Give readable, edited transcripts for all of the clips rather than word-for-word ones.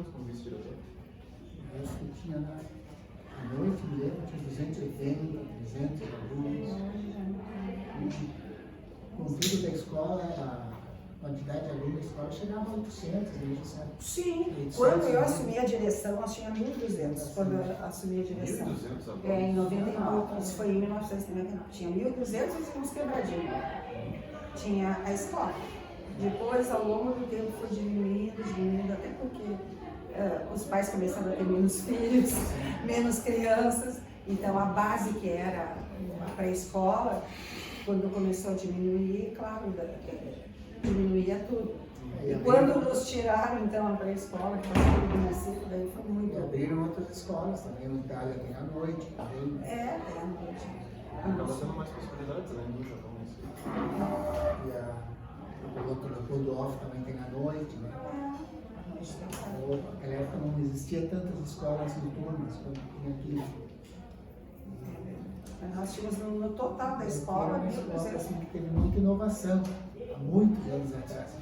anos como vice-diretor? Eu acho que tinha à noite, me lembro, tinha 280, 300 alunos. Com tudo da escola, a quantidade de alunos da escola chegava a 800, sabe? Sim, 800, quando eu assumi a direção, nós tínhamos 1.200 quando eu assumi a direção. 1.200 alunos? Em 99, isso foi em 1999. Tinha 1.200 e uns quebradinhos. Tinha a escola. Depois, ao longo do tempo, foi diminuindo, até porque os pais começaram a ter menos filhos, menos crianças. Então, a base que era a pré-escola, quando começou a diminuir, claro, diminuía tudo. E quando nos tiraram, então, a pré-escola, que foi tudo nascido, daí foi muito. E abriram outras escolas também, o Itália tem à noite também. É, tem à noite. Acaba tendo mais possibilidades, né, no Japão. E o outro Rudolf também tem à noite, né? Naquela época não existia tantas escolas noturnas quando tinha aqui. Nós tínhamos no total da escola, Uma escola assim, que teve muita inovação, há muitos anos atrás.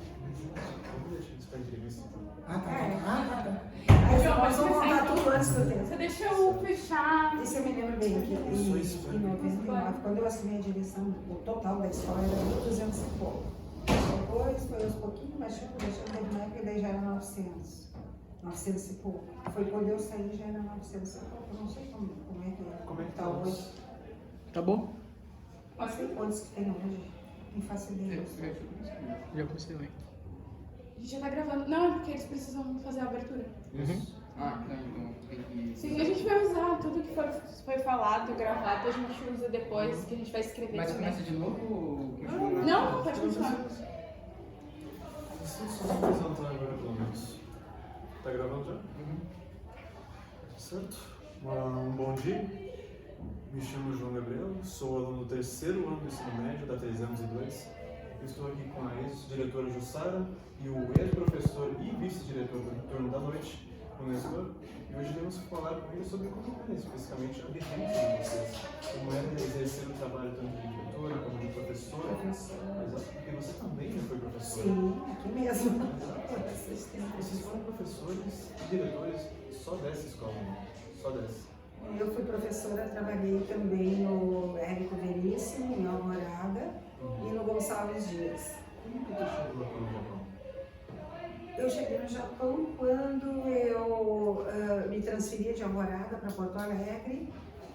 Vamos deixar isso para entrevista, então. Tá. Aí nós vamos contar tudo antes do tempo. Você deixa eu fechar. Isso eu me lembro bem, que em 99, quando eu assumi a direção, o total da escola era 1.200 e pouco. Depois foi aos pouquinhos, mas deixando de uma época, daí já era 900. 900 e pouco. Foi quando eu saí, já era 900 e pouco. Eu não sei como é que está hoje. Tá bom? Não sei quantos que tem hoje. Não faço ideia. Já comecei lá. A gente já tá gravando. Não, é porque eles precisam fazer a abertura. Ah, então tem que... Sim, a gente vai usar tudo que foi falado, gravado, a gente usa depois, que a gente vai escrever Mas também. começa de novo ou... Não, pode continuar. Vocês só se apresentam agora, pelo menos. Tá gravando já? Certo. Bom dia. Me chamo João Gabriel, sou aluno do 3º ano do ensino médio da 302. Estou aqui com a ex-diretora Jussara e o ex-professor e vice-diretor do turno da noite, o Nestor. E hoje iremos falar com ele sobre como é especificamente a vivência de vocês. Como é exercer o trabalho tanto de diretora como de professora. Exato, porque você também já foi professora. Sim, aqui mesmo. Vocês foram professores e diretores só dessa escola, né? Só dessa. Eu fui professora, trabalhei também no Érico Veríssimo, em Alvorada, e no Gonçalves Dias. Como que tu chegou aqui no Japão? Eu cheguei no Japão quando eu me transferi de Alvorada para Porto Alegre,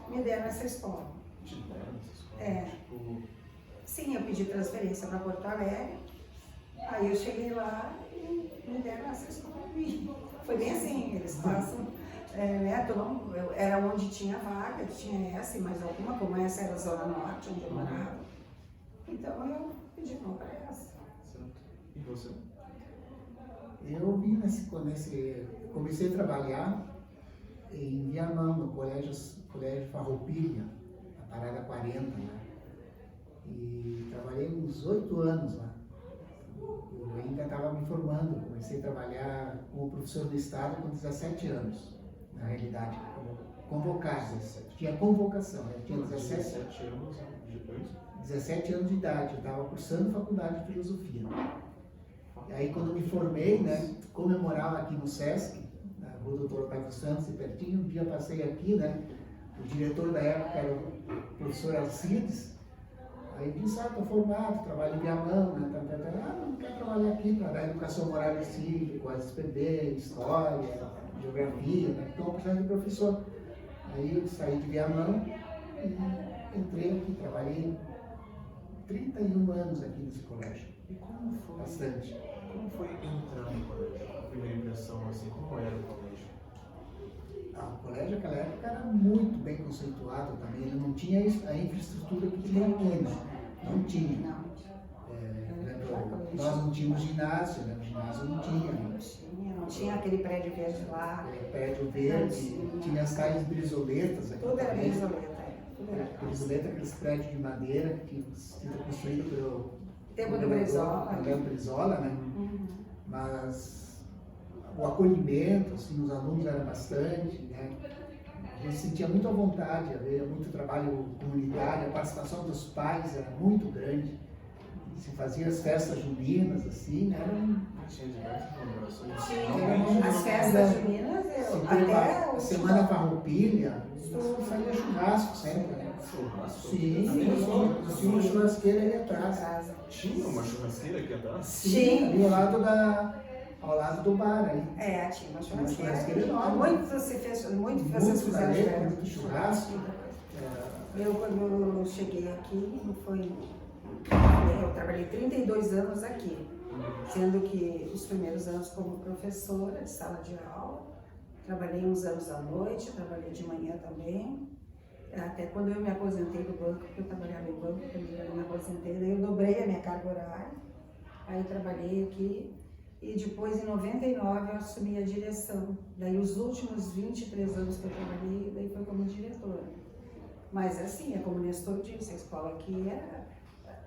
me deram essa escola. Te deram essa escola? É. Tipo, Sim, eu pedi transferência para Porto Alegre, aí eu cheguei lá e me deram essa escola. Foi bem assim, eles passam, era onde tinha vaga, tinha essa e mais alguma, como essa era a Zona Norte, onde eu morava. Então eu pedi para essa. certo. E você? Eu vim comecei a trabalhar em Viamão, no colégio Farroupilha, na Parada 40, né? E trabalhei uns 8 anos lá. Eu ainda estava me formando, comecei a trabalhar como professor do Estado com 17 anos, na realidade, convocado. Tinha convocação, né? Tinha 17 anos depois? 17 anos de idade, eu estava cursando faculdade de filosofia. E aí quando eu me formei, né, como eu morava aqui no Sesc, na rua Doutor Otávio Santos, e pertinho, um dia passei aqui, né, o diretor da época era o professor Alcides, aí disse, estou formado, trabalho em Viamão, né, não quero trabalhar aqui para dar educação moral e cívica, SPB, história, geografia, né, então eu precisava de professor. Aí eu saí de Viamão e entrei aqui, trabalhei 31 anos aqui nesse colégio. E como foi? Bastante. Como foi entrar no colégio? A primeira impressão, assim, como era o colégio? O colégio naquela época era muito bem conceituado também, ele não tinha a infraestrutura que tinha aqui, né? Não tinha. Nós não tínhamos ginásio, né? O ginásio não tinha. Não tinha aquele prédio verde lá. Aquele prédio verde, tinha as tais brisoletas aqui. Tudo era também. brisoleta. Brisoleta, aqueles prédios de madeira que tinham sido construídos pelo Tempo do Brizola. Pelo Brizola, né? Mas o acolhimento, assim, os alunos eram bastante, né? A gente sentia muito à vontade, havia muito trabalho comunitário, a participação dos pais era muito grande. Se fazia as festas juninas, assim, né? Tinha diversas comemorações. As festa ainda de Minas, eu, se teve até a o Semana Farroupilha, fazia churrasco sempre, né? Churrasco? Sim, tinha uma churrasqueira ali atrás. casa. Tinha uma churrasqueira aqui atrás? Sim, ali ao lado do bar ali. É, tinha uma Tinha uma churrasqueira. churrasqueira enorme. Muito se fez, muito vocês Muito fizeram caleta, festa. muito churrasco. Eu, quando eu cheguei aqui, eu trabalhei 32 anos aqui, sendo que os primeiros anos como professora de sala de aula, trabalhei uns anos à noite, trabalhei de manhã também, até quando eu me aposentei do banco, porque eu trabalhava em banco, quando eu me aposentei, daí eu dobrei a minha carga horária, aí trabalhei aqui, e depois em 99 eu assumi a direção, daí os últimos 23 anos que eu trabalhei, daí foi como diretora. Mas assim, é como o Nestor disse, a escola aqui era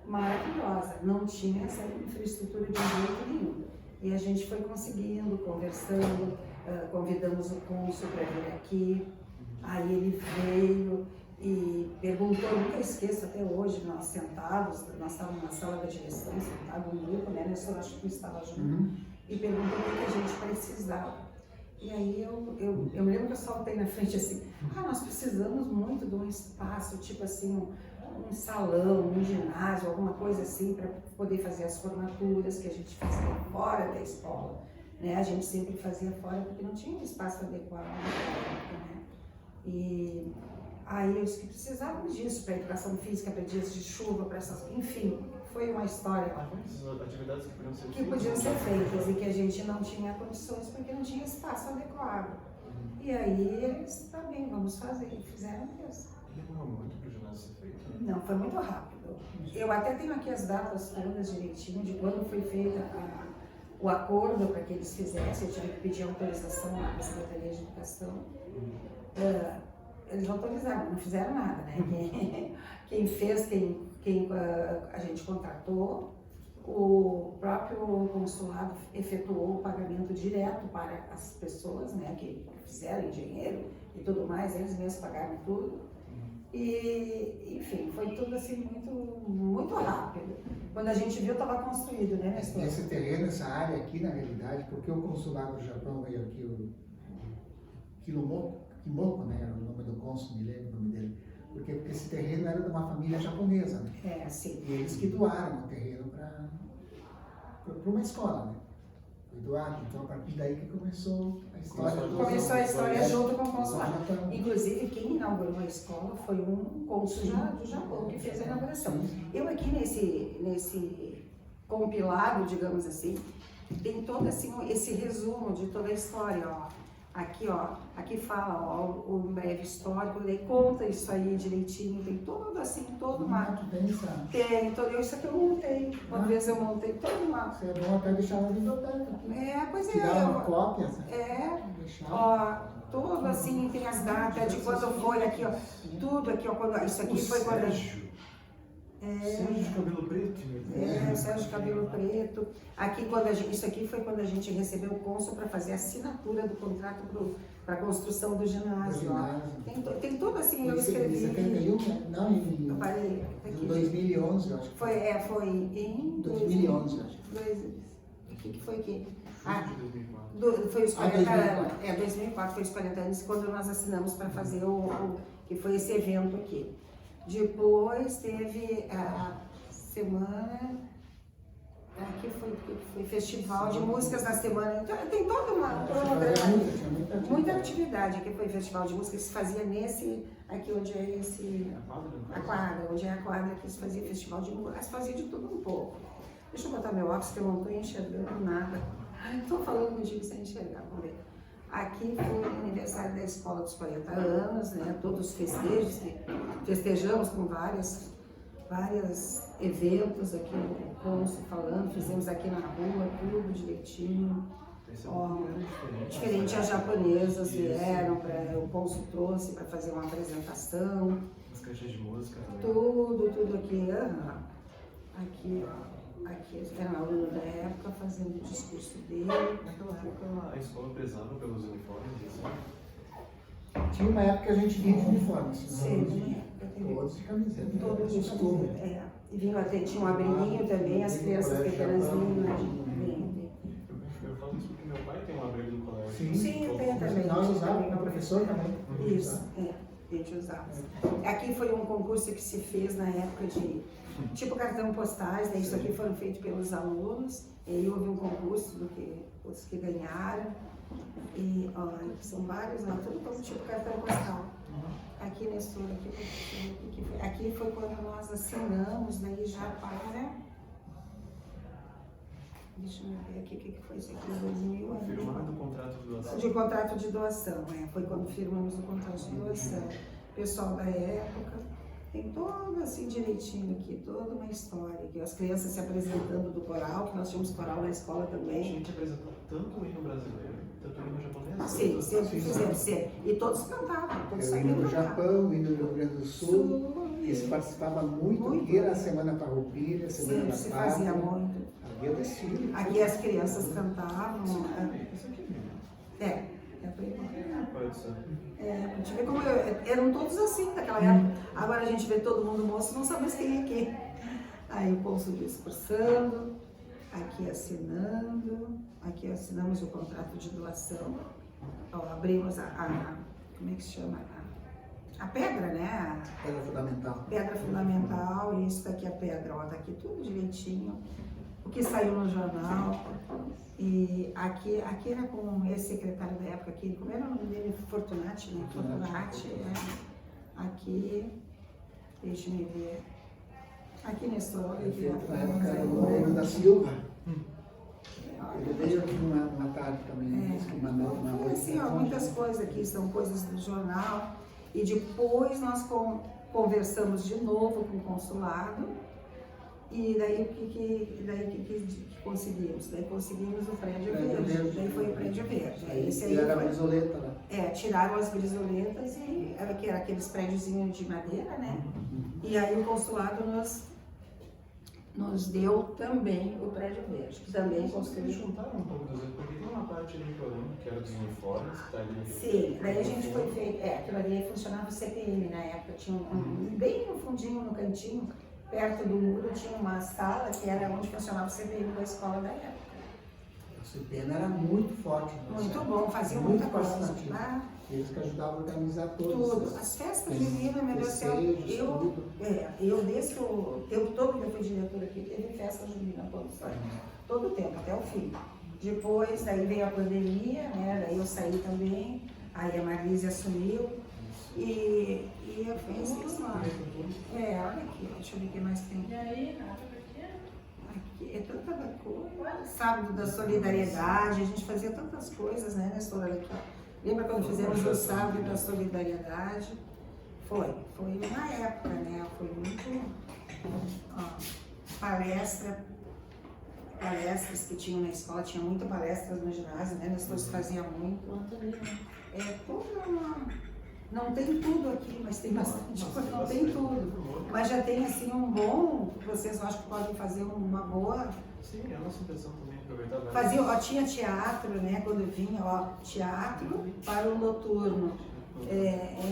maravilhosa, não tinha essa infraestrutura de jeito nenhum. E a gente foi conseguindo, conversando, convidamos o cônsul para vir aqui, aí ele veio e perguntou, nunca esqueço até hoje, nós sentados, nós estávamos na sala da direção, sentado um grupo, né, Nestor acho que estava junto, e perguntou o que a gente precisava. E aí eu me lembro que eu saltei na frente assim, nós precisamos muito de um espaço, tipo assim, um salão, um ginásio, alguma coisa assim, para poder fazer as formaturas que a gente fazia fora da escola. Né? A gente sempre fazia fora porque não tinha um espaço adequado naquela época, né? E aí eu disse que precisávamos disso para educação física, para dias de chuva, para essas... Enfim, foi uma história lá. Atividades que podiam ser Que podiam ser feitas e que a gente não tinha condições porque não tinha espaço adequado. E aí eles, tá bem, vamos fazer, e fizeram mesmo. Demorou muito para o ginásio ser feito? Não, foi muito rápido. Eu até tenho aqui as datas todas direitinho de quando foi feita o acordo para que eles fizessem. Eu tive que pedir autorização lá para a Secretaria de Educação. Eles autorizaram, não fizeram nada, né? Quem fez, quem a gente contratou, o próprio consulado efetuou o pagamento direto para as pessoas, né, que fizeram engenheiro e tudo mais, eles mesmos pagaram tudo. E, enfim, foi tudo assim muito rápido. Quando a gente viu, estava construído, né, Nestor? Esse terreno, essa área aqui, na realidade, porque o consulado do Japão veio aqui, o Kimoko, né, era o nome do cônsul, me lembro o nome dele. Porque esse terreno era de uma família japonesa, né? É, sim. E eles que doaram o terreno para uma escola, né? Foi doado. Então, a partir daí que começou a história. Começou a história junto com o consulado. Japão. Inclusive, quem inaugurou a escola foi um cônsul do Japão que fez a inauguração. Eu aqui nesse compilado, digamos assim, tem todo assim, esse resumo de toda a história, ó. Aqui fala, ó, o breve histórico, daí conta isso aí direitinho, tem todo assim, todo uma... Tem, todo, isso aqui eu montei, uma vez eu montei todo uma... Você é bom até deixar na biblioteca aqui. Pois é. Tirar uma cópia. Ó, tudo assim, tem as datas de quando foi aqui, ó, tudo aqui, ó, quando, isso aqui foi quando... Sérgio de Cabelo Preto. Sérgio de Cabelo Preto. Aqui, isso aqui foi quando a gente recebeu o cônsul para fazer a assinatura do contrato para a construção do ginásio. Tem tudo assim, eu escrevi. Em 71, não, eu parei, em 2011, eu acho. Foi em 2011, eu acho. O que foi aqui? Foi os 40 anos. 2004 foi os 40 anos quando nós assinamos para fazer que foi esse evento aqui. Depois teve a semana, aqui foi festival de músicas na semana, então, tem toda uma muita atividade, aqui foi festival de música que se fazia aqui onde é a quadra, onde é a quadra que se fazia festival de música, se fazia de tudo um pouco. Deixa eu botar meu óculos que eu não estou enxergando nada, estou falando contigo sem enxergar, vamos ver. Aqui foi o aniversário da escola dos 40 anos, né? Todos os festejos, festejamos com vários eventos aqui no cônsul falando, fizemos aqui na rua, tudo direitinho. Diferente, as japonesas vieram, o cônsul trouxe para fazer uma apresentação. As caixas de música também. Tudo aqui. Aqui era um aluno da época fazendo o discurso dele. Naquela época a escola prezava pelos uniformes, assim? Tinha uma época que a gente vinha de uniformes. Sim, todos de camiseta. Todos de costume. Tinha um abriguinho também, as crianças pequenas vinham. Eu falo isso porque meu pai tem um abrigo no colégio. Sim, Sim, eu tenho também. Nós usávamos, o professor também. Isso, a gente usava. Aqui foi um concurso que se fez na época de tipo cartão postais, né? Isso aqui foram feitos pelos alunos, e aí houve um concurso do que os que ganharam. E ó, são vários, né? Tudo como tipo cartão postal. Aqui nesse tudo aqui foi quando nós assinamos, daí já para. Deixa eu ver aqui o que foi isso aqui, 2000. Firmado o contrato de doação. De contrato de doação, foi quando firmamos o contrato de doação. Pessoal da época, tem todo assim direitinho aqui, toda uma história. Aqui, as crianças se apresentando do coral, que nós tínhamos coral na escola A também. gente apresentou tanto o hino brasileiro, tanto o hino japonês. Sim, sempre fizemos, sempre. E todos cantavam, todos Eu ia sabiam no cantar. Japão, o Rio Grande do Sul, que se participava muito, porque era a Semana Farroupilha, a Semana Sempre da se Pátria. fazia muito. Havia desfile. Aqui as crianças cantavam. Isso aqui mesmo. Foi igual. Pode ser. A gente vê como eram todos assim naquela época. Agora a gente vê todo mundo moço, não sabemos quem é quem. Aí o cônsul discursando, aqui assinamos o contrato de doação. Ó, abrimos como é que se chama? A pedra, né? Era fundamental. Pedra fundamental, e isso daqui é a pedra, ó, tá aqui tudo direitinho. O que saiu no jornal. E aqui era com esse secretário da época aqui, como era o nome dele? Fortunati, né? Fortunati, Aqui, deixa-me ver. Aqui nesse olha aqui. Na época era o Moreira da Silva. Ele veio aqui uma tarde também, disse que mandou uma Foi assim, ó, muitas coisas aqui, são coisas do jornal. E depois nós conversamos de novo com o consulado. E daí o que conseguimos? Daí conseguimos o prédio verde. Daí foi o prédio verde. Esse aí era a foi, brisoleta lá. tiraram as brisoletas e era aqueles prédiozinhos de madeira, né? E aí o consulado nos deu também o prédio verde, que também Eles construiu. juntaram um pouco dos outros, porque tem uma parte ali no programa que era dos uniformes, que tá ali. Sim, daí a gente foi feito, aquilo ali funcionava o CPM na época, tinha bem no fundinho, no cantinho, perto do muro, tinha uma sala que era onde funcionava o CPM da escola da época. O CPM era muito forte. Muito bom, fazia muito muita coisa. participativo. Eles que ajudavam a organizar Tudo. todos. As festas juninas, meu Deus do céu, eu desde o tempo todo que eu fui diretora aqui, teve festa junina todo o tempo, até o fim. Depois, daí veio a pandemia, né? Daí eu saí também, aí a Marlise assumiu e eu fiz isso lá. Olha aqui, deixa eu ver o que mais tem. E aí, Aqui é tanta coisa. Sábado da solidariedade, a gente fazia tantas coisas, né, Nestor? Olha aqui, ó. Lembra quando fizemos o sábado da solidariedade? Foi na época, né? Foi muito. Ó, palestras que tinham na escola, tinha muitas palestras no ginásio, né? Nestor fazia muito. Toda uma. Não tem tudo aqui, mas tem bastante coisa, não tem tudo. Mas já tem assim um bom, vocês acham que podem fazer uma boa. Sim, é a nossa intenção também, aproveitar mais. Tinha teatro, né, quando vinha, teatro para o noturno.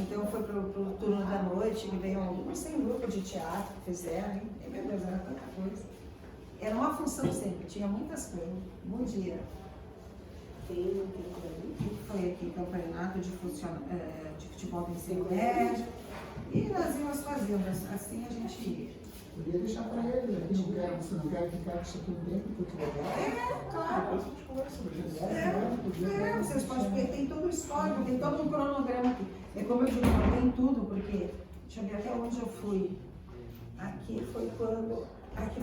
Então foi para o turno da noite, que veio alguns 100 grupos de teatro que fizeram, hein? Meu Deus, era tanta coisa. Era uma função sempre, tinha muitas coisas. Bom dia. Foi aqui campeonato de futebol do ensino médio. E nós íamos fazendo, assim a gente ia. Podia deixar para ele, você não quer ficar com isso aqui dentro do futebol. Claro. Depois a gente conversa sobre isso. Vocês podem ver, tem todo o histórico, tem todo um cronograma aqui. É como eu digo, não tem tudo, porque, deixa eu ver até onde eu fui. Aqui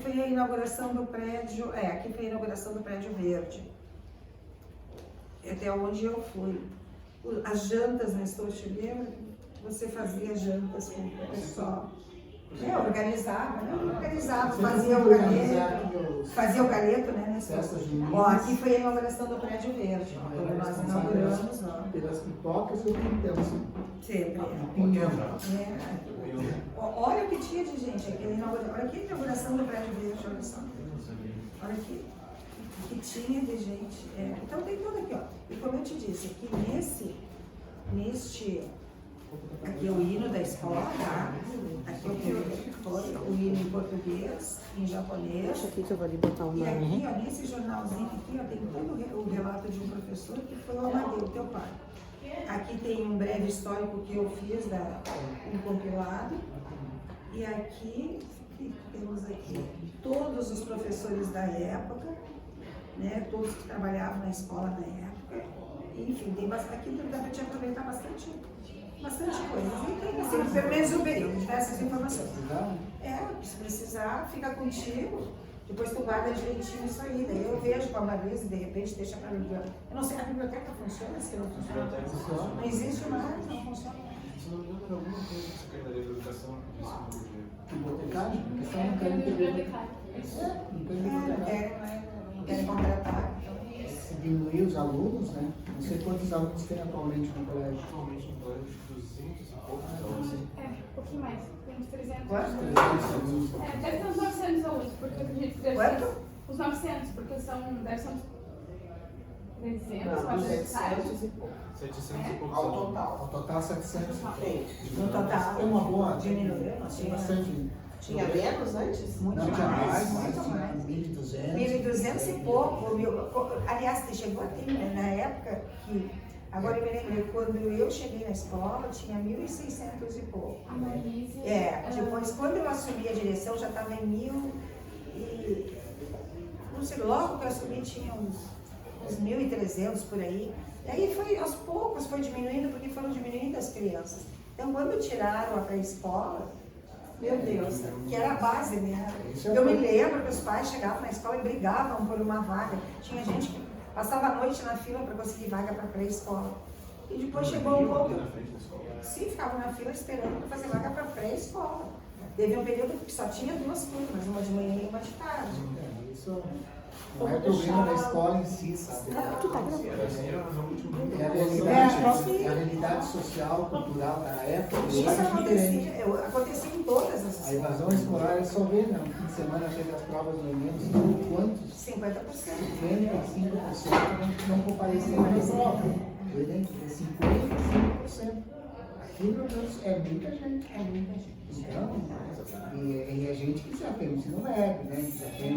foi a inauguração do prédio, aqui foi a inauguração do prédio verde. Até onde eu fui. As jantas na Estortilheira, você fazia jantas com o pessoal. Organizava, fazia o galeto, né? Aqui foi a inauguração do prédio verde, quando nós inauguramos. Pelas pipocas eu pintamos. Sempre. Olha o que tinha de gente aqui. Olha aqui a inauguração do prédio verde, olha só. Olha aqui. O que tinha de gente. Então tem tudo aqui, ó. E como eu te disse, aqui neste Aqui é o hino da escola, tá? Aqui o hino em português, em japonês. Aqui que eu vou ali botar o E nome. aqui, ó, nesse jornalzinho aqui, ó, tem todo o relato de um professor que foi o Amadeu, teu pai. Aqui tem um breve histórico que eu fiz, um compilado. E aqui, o que temos aqui? Todos os professores da época, né? Todos que trabalhavam na escola na época. Enfim, tem bastante, aqui dá para te aproveitar bastante coisa. E tem, assim, pelo menos um período, diversas informações. Se precisar, fica contigo. Depois tu guarda direitinho isso aí. Daí eu vejo com a Marisa e de repente deixa para a biblioteca. Eu não sei, a biblioteca funciona? Se não funciona? Não existe mais, não funciona. Se não me engano, era alguma coisa da Secretaria da Educação que disse no dia. Bibliotecário? A questão não É, querem ter bibliotecário. não querem Não bibliotecário. querem contratar. Se diminuir os alunos, né? Não sei quantos alunos tem atualmente no colégio. Atualmente no colégio, 200 e poucos alunos. É, um pouquinho mais. Tem uns 300. Quanto? 300 alunos. É, deve ter uns 900 alunos, porque eu acredito que deve Quanto? ser uns 900, porque deve ser uns 300, Não, 400 700 e pouco. 700 e poucos Ao alunos. total. Ao total 700. No total. É uma boa. Diminuiu, Tem bastante. Tinha menos antes? Muito Não, tinha mais, muito tinha mais. 1.200. 1.200 e pouco. Aliás, chegou a ter, né, na época que. Agora eu me lembrei, quando eu cheguei na escola, tinha 1.600 e pouco. A Marise. Depois, quando eu assumi a direção, já estava em 1.000 e. Não sei, logo que eu assumi tinha uns 1.300 por aí. E aí foi, aos poucos, foi diminuindo, porque foram diminuindo as crianças. Então, quando tiraram a pré-escola, meu Deus, que era a base, né? Eu me lembro que os pais chegavam na escola e brigavam por uma vaga. Tinha gente que passava a noite na fila para conseguir vaga para pré-escola. E depois chegou um ponto. Na frente da escola. Sim, ficavam na fila esperando para fazer vaga para pré-escola. Teve um período que só tinha 2 turmas, uma de manhã e uma de tarde. Isso não é problema da escola em si, sabe? Tu tá gravando. É a realidade social, cultural da época. E Isso hoje é diferente. acontecia em todas as A evasão escolar é só ver, né? No fim de semana teve as provas do Enem, quantos? 50%. 55% não compareceram na prova. O Enem é 55%. Aqui, meu Deus, é muita gente. É muita gente. Então, e a gente que já tem o ensino médio, né? Que já tem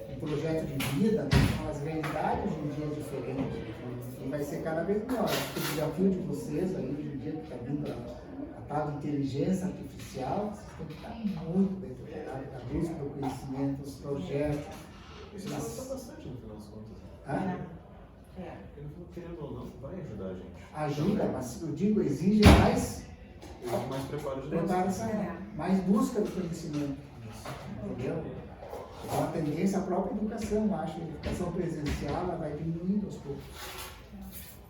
um projeto de vida, né? As realidades de um dia diferentes. E vai ser cada vez melhor. Acho que o desafio de vocês aí, hoje em dia, que está vindo a tal de inteligência artificial, vocês têm que estar muito bem preparados na busca do conhecimento, os projetos. Isso ajuda bastante no final das contas. Ah, Porque no fundo, querendo ou não, vai ajudar a gente. ajuda, mas eu digo, exige mais Exige mais preparo de preparação, mais busca do conhecimento. Entendeu? É uma tendência à própria educação, eu acho. A educação presencial ela vai diminuindo aos poucos.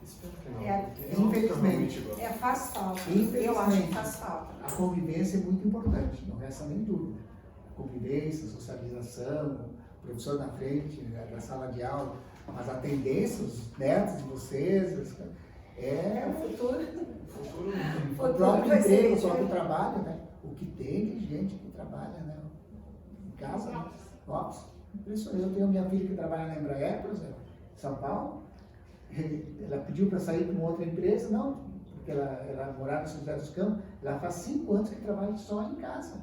Espero que não. É, porque não fica realmente igual. faz falta. Infelizmente. Eu acho que faz falta. A convivência é muito importante, não resta nem dúvida. A convivência, a socialização, o professor na frente da sala de aula, mas a tendência, os netos de vocês, é o futuro. o próprio emprego, o próprio trabalho, né? O que tem de gente que trabalha, né? Em casa, né? Nossa, impressionante. Eu tenho minha filha que trabalha na Embraer, por exemplo, em São Paulo. Ela pediu para sair para uma outra empresa, não, porque ela morava em São José dos Campos. Ela faz 5 anos que trabalha só em casa.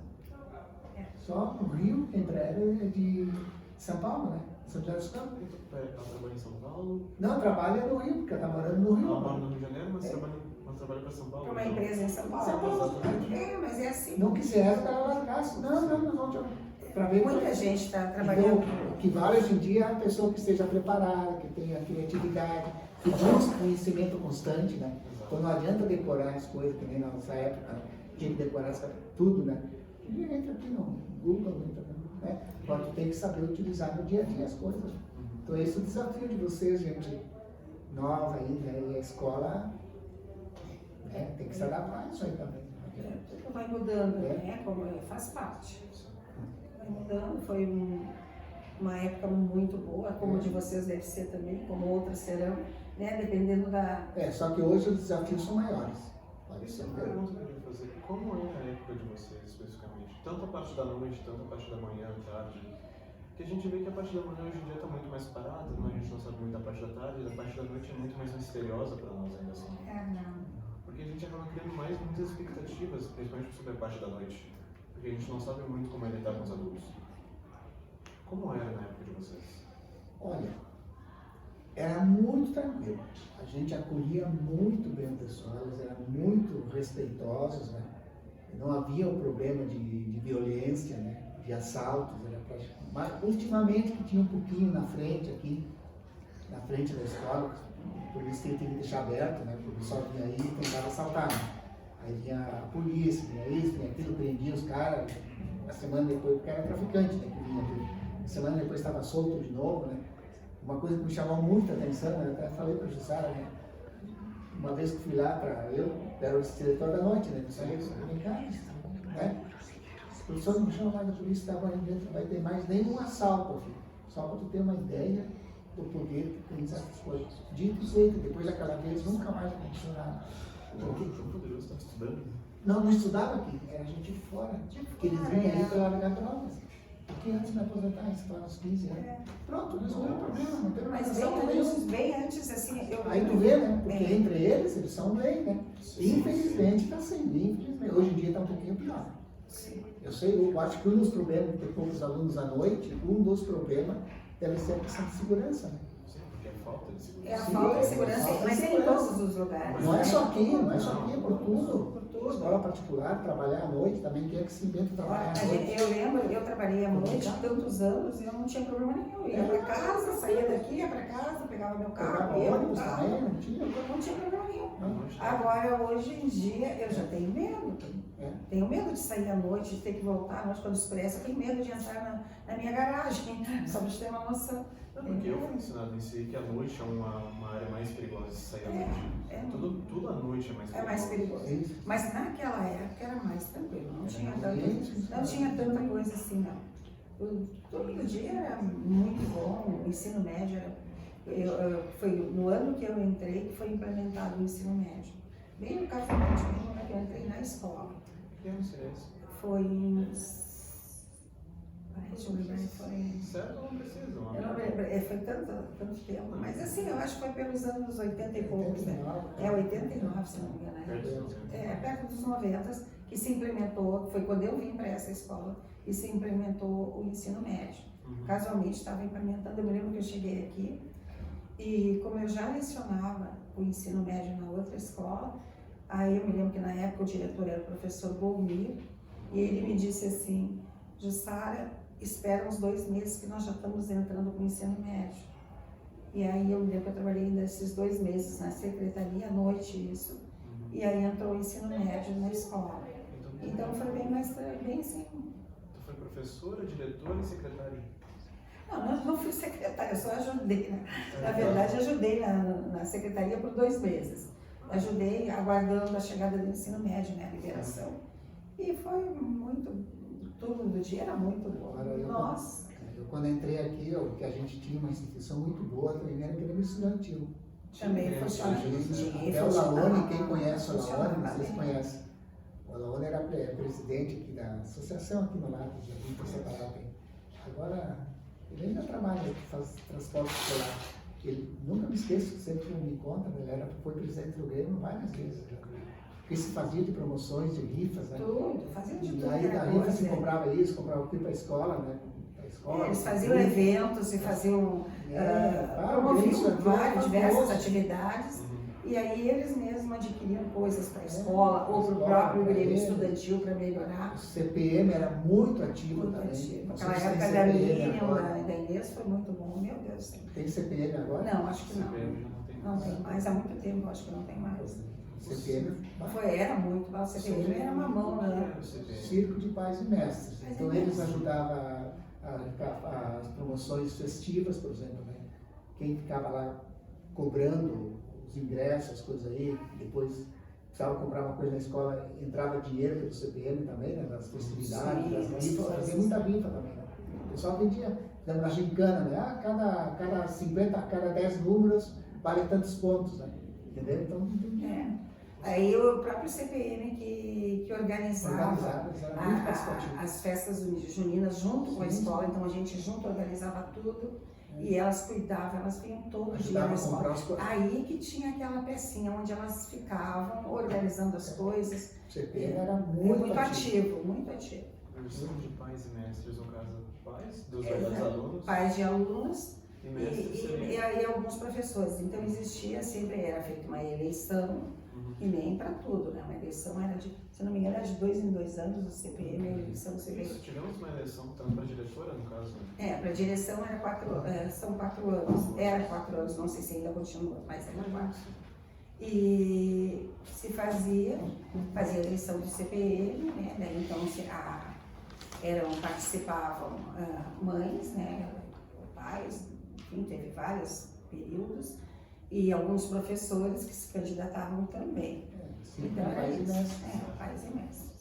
Só no Rio, a Embraer é de São Paulo, né? São José dos Campos. Ela trabalha em São Paulo, Não, trabalha no Rio, porque ela está morando no Rio. ela mora no Rio de Janeiro, mas trabalha para São Paulo. Para uma então. empresa em São Paulo. São Paulo. Mas é assim. Não quiser, ela largasse. Não, vamos para ver. Muita gente está trabalhando. Então, o que vale hoje em dia é a pessoa que esteja preparada, que tenha criatividade, que busque conhecimento constante, né? Então não adianta decorar as coisas, que nem na nossa época, né? Tinha que decorar tudo, né? E entra aqui no Google, entra, né? Agora tu tem que saber utilizar no dia a dia as coisas. Então esse é o desafio de vocês, gente nova ainda, e a escola, né? Tem que se adaptar a isso aí também. Tudo vai mudando, né? Como faz parte. Vai mudando. Foi uma época muito boa, como a de vocês deve ser também, como outras serão, né? Dependendo da. Só que hoje os desafios são maiores. Pode Isso ser é uma pergunta que eu queria fazer. Como é a época de vocês, especificamente? Tanto a parte da noite, tanto a parte da manhã, tarde. Porque a gente vê que a parte da manhã hoje em dia está muito mais parada, a gente não sabe muito da parte da tarde, a parte da noite é muito mais misteriosa para nós ainda assim. Não. porque a gente acaba criando muitas expectativas, principalmente sobre a parte da noite, porque a gente não sabe muito como é lidar com os adultos. Como era na época de vocês? Olha, era muito tranquilo. A gente acolhia muito bem o pessoal, eles eram muito respeitosos, né? Não havia o problema de violência, né? De assaltos, era praticamente. Mas ultimamente que tinha um pouquinho na frente aqui, na frente da escola, por isso que ele tinha que deixar aberto, né? Porque o pessoal vinha aí e tentava assaltar, né? Aí vinha a polícia, vinha isso, vinha aquilo, prendia os caras. Uma semana depois, porque era traficante, né? Que vinha aqui. Uma semana depois estava solto de novo, né? Uma coisa que me chamou muita atenção, eu até falei para a Jussara, né? Uma vez que fui lá eu era o diretor da noite, né? Eu falei, cara, né? O professor me chama mais da polícia, agora em dentro não vai ter mais nenhum assalto, filho. Só para tu ter uma ideia do poder que tem essas coisas. Dito e feito, depois daquela vez, nunca mais aconteceu. João Poderoso estava estudando? Não estudava aqui, era gente de fora. Porque eles vinham aí pela Legatrópolis. Porque antes de me aposentar, isso foi aos 15 anos. Pronto, resolveu o problema, não teve mais Mas assalto nenhum. bem antes, assim, eu... Aí tu vê, né? Porque entre eles são lei, né? Infelizmente está sendo, infelizmente. Hoje em dia está um pouquinho pior. Sim. Eu acho que um dos problemas de ter poucos alunos à noite, um dos problemas deve ser a questão de segurança, né? Sim, porque é falta de segurança. É a falta de segurança, falta de mas é em segurança. todos os lugares. Não é né? só aqui, não é só aqui, é por tudo. Por tudo. Escola particular, trabalhar à noite, também quer que se invente trabalhar à noite. Eu lembro, eu trabalhei à noite há tantos anos e eu não tinha problema nenhum. Eu ia para casa, saía daqui, ia para casa, pegava meu carro, Pegava ia pro ônibus carro. também, não tinha. Não tinha problema nenhum. Não. Agora, hoje em dia, eu já tenho medo. É. Tenho medo de sair à noite, de ter que voltar à noite quando escurece. Eu tenho medo de entrar na minha garagem, só para ter uma noção. Não, porque eu fui ensinado em si que a noite é uma área mais perigosa de sair à noite. Tudo à noite é mais perigoso. É mais perigoso. Isso. Mas naquela época era mais tranquilo, não tinha Isso. tanta coisa assim, não. Todo dia era muito bom, o ensino médio foi no ano que eu entrei que foi implementado o ensino médio. Bem no casamento mesmo, né, que eu entrei na escola. Que ano seria esse? Foi em... Deixa eu lembrar, foi... Certo, não precisa. Eu não lembro, foi tanto tempo, mas assim, eu acho que foi pelos anos 80 e poucos, né? 89, se não me engano. Né? Perto dos 90, que se implementou, foi quando eu vim para essa escola, e se implementou o ensino médio. Casualmente estava implementando, eu me lembro que eu cheguei aqui, e como eu já lecionava o ensino médio na outra escola, aí eu me lembro que na época o diretor era o professor Golmir, e ele me disse assim, Jussara, espera uns 2 meses que nós já estamos entrando com o ensino médio. E aí eu me lembro que eu trabalhei ainda esses 2 meses na secretaria, à noite isso, e aí entrou o ensino médio na escola. Então foi bem assim. Tu foi professora, diretora e secretária? Não, não fui secretária, eu só ajudei, né? Na verdade, ajudei na secretaria por 2 meses. Ajudei aguardando a chegada do ensino médio, né, a liberação. E foi muito... Tudo do dia era muito bom. Nossa! Eu, quando entrei aqui, que a gente tinha uma instituição muito boa, também era Grêmio Estudantil. Também funcionava. Até o Laone, quem conhece o Laone, vocês conhecem. O Laone era presidente aqui da associação aqui no lado, de Jardim Separado. Agora, ele ainda trabalha, faz transporte escolar. Ele, nunca me esqueço, sempre que me conta, ele foi presidente do Grêmio várias vezes. Porque se fazia de promoções, de rifas, né? Tudo, fazia de tudo. E aí da rifa se comprava isso, comprava aqui para a escola, né? Eles faziam eventos e faziam, promoviam diversas atividades. E aí eles mesmos adquiriam coisas para a escola ou para o próprio Grêmio Estudantil para melhorar. O CPM era muito ativo Muito também. ativo. Não sei Aquela se tem época da CPM Miriam, agora. da Inês, foi muito bom, meu Deus. Tem CPM agora? Não, acho que não. CPM não tem Não tem mais, há muito tempo, acho que não tem mais. CPM Era muito, o CPM era uma mão, né? Circo de Pais e Mestres. Então eles ajudavam as promoções festivas, por exemplo, né? Quem ficava lá cobrando os ingressos, as coisas aí, depois precisava comprar uma coisa na escola, entrava dinheiro pelo CPM também, né? Das festividades, das rifas, fazia muita rifa também, né? O pessoal vendia na gincana, né? Cada 10 números vale tantos pontos, né? Entendeu? Então, Aí o próprio CPM que organizava era muito participativo. as festas juninas junto com a escola, então a gente junto organizava tudo. E elas cuidavam, elas vinham todo dia Ajudava na a escola. comprar as coisas. Aí que tinha aquela pecinha onde elas ficavam organizando as coisas. O CPM era Muito muito ativo. ativo, muito ativo. Versão de pais e mestres, no caso, pais dos É, verdadeiros alunos Pais de alunos e e, mestres e, seria. e alguns professores. Então existia, sempre era feita uma eleição, Uhum. e nem para tudo, né? Uma eleição era de, se não me engano, era de 2 em 2 anos o CPM, a eleição do CPM. Isso, tivemos uma eleição tanto para diretora, no caso, né? Para direção são 4 anos, era 4 anos, não sei se ainda continua, mas era 4. E se fazia a eleição do CPM, né? Daí, então participavam mães, né? Pais, enfim, teve vários períodos, e alguns professores que se candidatavam também. Sim, Então era pais e isso, mestres. pais e mestres.